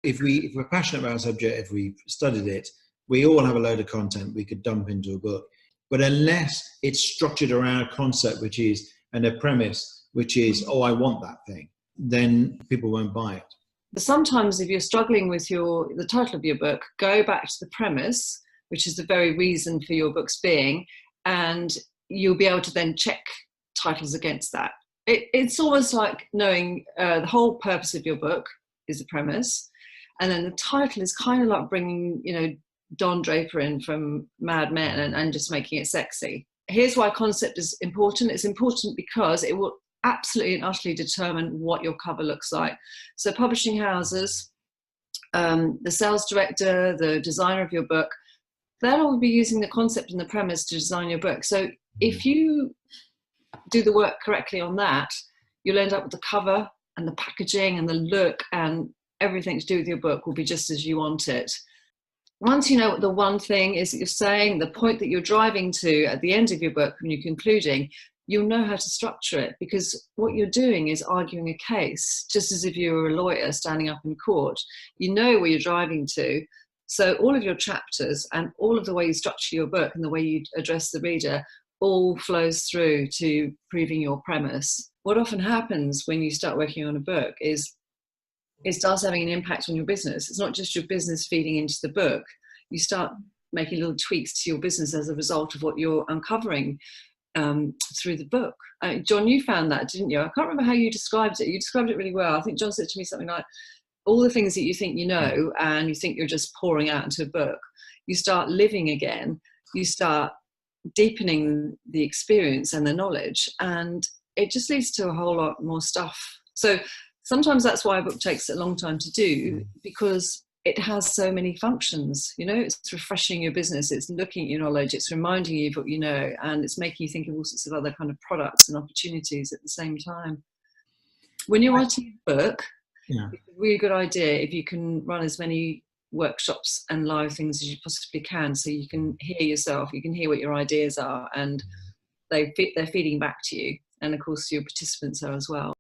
if we're passionate about a subject, if we've studied it, we all have a load of content we could dump into a book. But unless it's structured around a concept, which is, and a premise, which is, oh, I want that thing, then people won't buy it. But sometimes if you're struggling with the title of your book, go back to the premise, which is the very reason for your book's being, and you'll be able to then check titles against that. It's almost like knowing the whole purpose of your book is the premise, and then the title is kind of like bringing, Don Draper in from Mad Men and just making it sexy. Here's why concept is important. It's important because it will absolutely and utterly determine what your cover looks like. So publishing houses, the sales director, the designer of your book, they'll all be using the concept and the premise to design your book. So if you do the work correctly on that, you'll end up with the cover and the packaging and the look, and everything to do with your book will be just as you want it. Once you know what the one thing is that you're saying, the point that you're driving to at the end of your book when you're concluding, you'll know how to structure it, because what you're doing is arguing a case, just as if you were a lawyer standing up in court. You know where you're driving to. So all of your chapters and all of the way you structure your book and the way you address the reader all flows through to proving your premise. What often happens when you start working on a book is it starts having an impact on your business. It's not just your business feeding into the book. You start making little tweaks to your business as a result of what you're uncovering through the book. John, you found that, didn't you? I can't remember how you described it. You described it really well. I think John said to me something like, all the things that you think you know and you think you're just pouring out into a book, you start living again, you start deepening the experience and the knowledge, and it just leads to a whole lot more stuff. So sometimes that's why a book takes a long time to do, because it has so many functions. It's refreshing your business, it's looking at your knowledge, it's reminding you of what you know, and it's making you think of all sorts of other kind of products and opportunities at the same time. When you're writing a book, it's a really good idea if you can run as many workshops and live things as you possibly can, so you can hear yourself, you can hear what your ideas are, and they're feeding back to you, and of course your participants are as well.